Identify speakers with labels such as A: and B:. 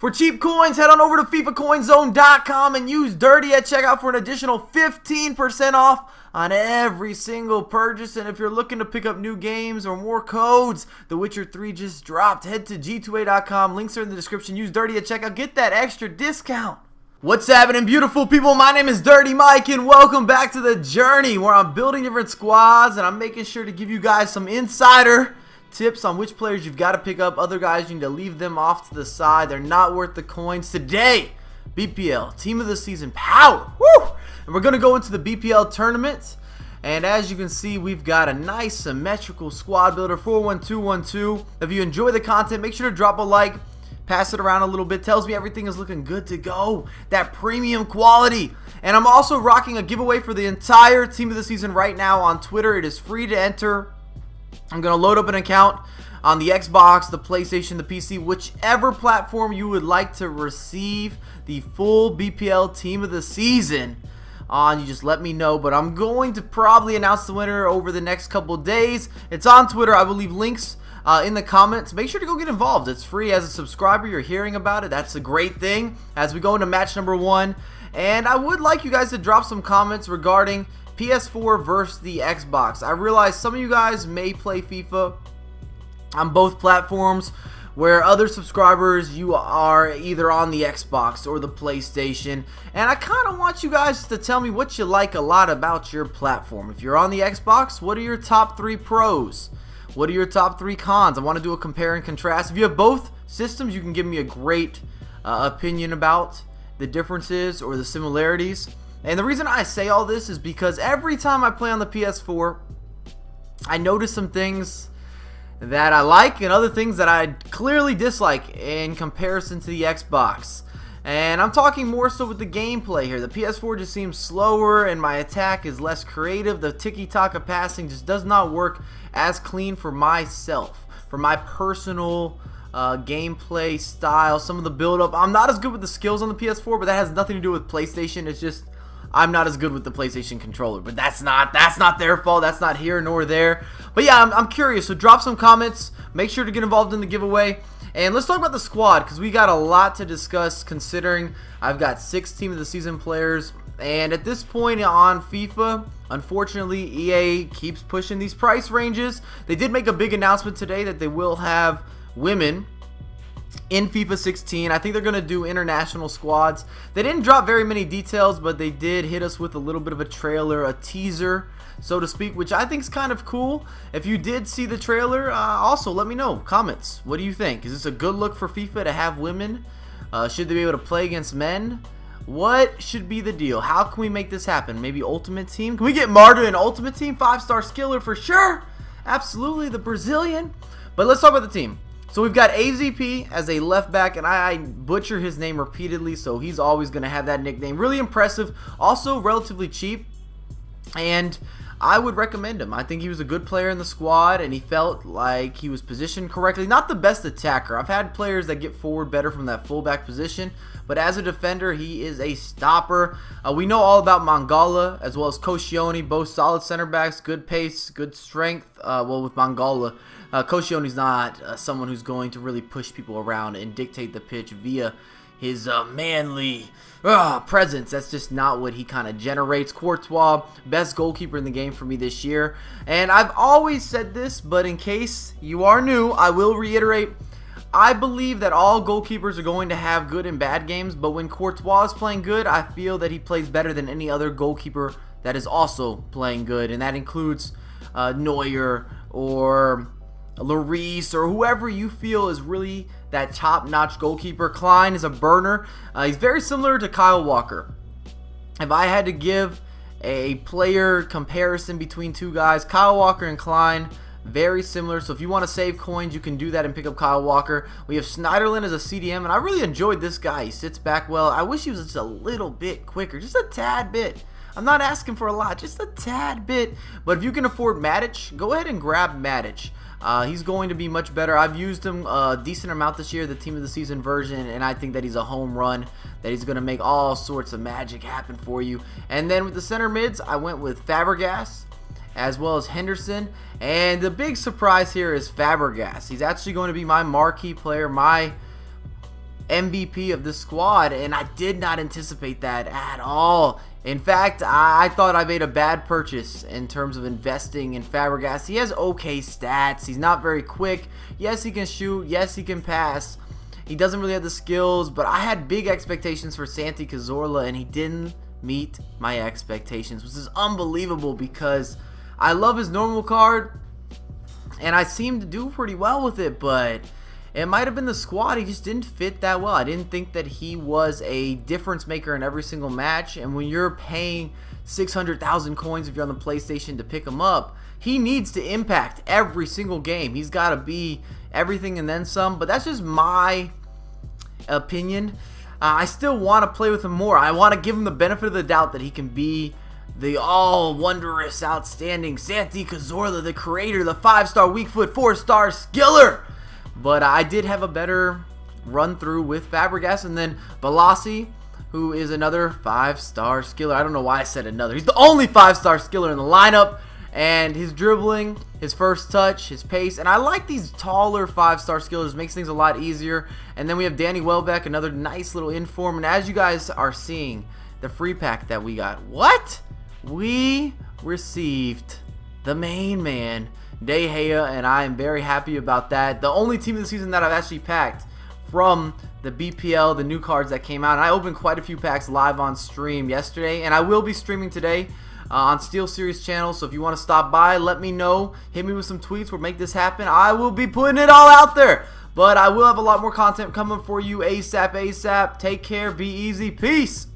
A: For cheap coins, head on over to FIFACoinZone.com and use Dirty at checkout for an additional 15% off on every single purchase. And if you're looking to pick up new games or more codes, The Witcher 3 just dropped. Head to G2A.com. Links are in the description. Use Dirty at checkout. Get that extra discount. What's happening, beautiful people? My name is Dirty Mike, and welcome back to the journey where I'm building different squads and I'm making sure to give you guys some insider tips on which players you've got to pick up. Other guys, you need to leave them off to the side. They're not worth the coins. Today, BPL Team of the Season Power. Woo! And we're going to go into the BPL tournament. And as you can see, we've got a nice symmetrical squad builder, 4-1-2-1-2. If you enjoy the content, make sure to drop a like. Pass it around a little bit. Tells me everything is looking good to go. That premium quality. And I'm also rocking a giveaway for the entire Team of the Season right now on Twitter. It is free to enter. I'm going to load up an account on the Xbox, the PlayStation, the PC, whichever platform you would like to receive the full BPL Team of the Season on. You just let me know, but I'm going to probably announce the winner over the next couple days. It's on Twitter. I will leave links in the comments. Make sure to go get involved. It's free. As a subscriber, you're hearing about it. That's a great thing as we go into match number 1. And I would like you guys to drop some comments regarding PS4 versus the Xbox. I realize some of you guys may play FIFA on both platforms, where other subscribers, you are either on the Xbox or the PlayStation. And I kind of want you guys to tell me what you like a lot about your platform. If you're on the Xbox, what are your top 3 pros? What are your top 3 cons? I want to do a compare and contrast. If you have both systems, you can give me a great opinion about the differences or the similarities. And the reason I say all this is because every time I play on the PS4, I notice some things that I like and other things that I clearly dislike in comparison to the Xbox. And I'm talking more so with the gameplay here. The PS4 just seems slower and my attack is less creative. The tiki-taka passing just does not work as clean for myself, for my personal gameplay style. Some of the build-up, I'm not as good with the skills on the PS4, but that has nothing to do with PlayStation. It's just I'm not as good with the PlayStation controller, but that's not their fault. That's not here nor there. But yeah, I'm curious, so drop some comments. Make sure to get involved in the giveaway. And let's talk about the squad, because we got a lot to discuss, considering I've got 6 Team of the Season players. And at this point on FIFA, unfortunately, EA keeps pushing these price ranges. They did make a big announcement today that they will have women in FIFA 16. I think they're going to do international squads. They didn't drop very many details, but they did hit us with a little bit of a trailer, a teaser, so to speak, which I think is kind of cool. If you did see the trailer, also let me know. Comments. What do you think? Is this a good look for FIFA to have women? Should they be able to play against men? What should be the deal? How can we make this happen? Maybe Ultimate Team? Can we get Marta in Ultimate Team? 5-star skiller for sure. Absolutely, the Brazilian. But let's talk about the team. So we've got AZP as a left back, and I butcher his name repeatedly, so he's always going to have that nickname. Really impressive. Also relatively cheap, and I would recommend him. I think he was a good player in the squad, and he felt like he was positioned correctly. Not the best attacker. I've had players that get forward better from that fullback position, but as a defender, he is a stopper. We know all about Mangala as well as Koscielny, both solid center backs, good pace, good strength. Well, with Mangala, Koscielny's not someone who's going to really push people around and dictate the pitch via his manly presence. That's just not what he kind of generates. Courtois, best goalkeeper in the game for me this year. And I've always said this, but in case you are new, I will reiterate. I believe that all goalkeepers are going to have good and bad games, but when Courtois is playing good, I feel that he plays better than any other goalkeeper that is also playing good, and that includes Neuer or Lloris or whoever you feel is really that top-notch goalkeeper. Klein is a burner. He's very similar to Kyle Walker. If I had to give a player comparison between two guys, Kyle Walker and Klein, very similar. So if you want to save coins, you can do that and pick up Kyle Walker. We have Schneiderlin as a CDM, and I really enjoyed this guy. He sits back well. I wish he was just a little bit quicker, just a tad bit. I'm not asking for a lot, just a tad bit. But if you can afford Matic, go ahead and grab Matic. He's going to be much better. I've used him a decent amount this year, the Team of the Season version, and I think that he's a home run, that he's going to make all sorts of magic happen for you. And then with the center mids, I went with Fabregas as well as Henderson. And the big surprise here is Fabregas. He's actually going to be my marquee player, my MVP of the squad, and I did not anticipate that at all. In fact, I thought I made a bad purchase in terms of investing in Fabregas. He has okay stats. He's not very quick. Yes, he can shoot. Yes, he can pass. He doesn't really have the skills, but I had big expectations for Santi Cazorla, and he didn't meet my expectations, which is unbelievable because I love his normal card, and I seemed to do pretty well with it, but it might have been the squad. He just didn't fit that well. I didn't think that he was a difference maker in every single match, and when you're paying 600,000 coins if you're on the PlayStation to pick him up, he needs to impact every single game. He's got to be everything and then some, but that's just my opinion. I still want to play with him more. I want to give him the benefit of the doubt that he can be the all-wondrous, outstanding Santi Cazorla, the creator, the 5-star weak foot, 4-star skiller. But I did have a better run through with Fabregas, and then Balassi, who is another 5-star skiller. I don't know why I said another. He's the only 5-star skiller in the lineup, and his dribbling, his first touch, his pace, and I like these taller 5-star skillers. Makes things a lot easier. And then we have Danny Welbeck, another nice little inform. And as you guys are seeing, the free pack that we got. What? We received the main man, De Gea, and I am very happy about that. The only team of the season that I've actually packed from the BPL, the new cards that came out. And I opened quite a few packs live on stream yesterday, and I will be streaming today on Steel Series channel. So if you want to stop by, let me know. Hit me with some tweets. We'll make this happen. I will be putting it all out there. But I will have a lot more content coming for you ASAP. Take care. Be easy. Peace.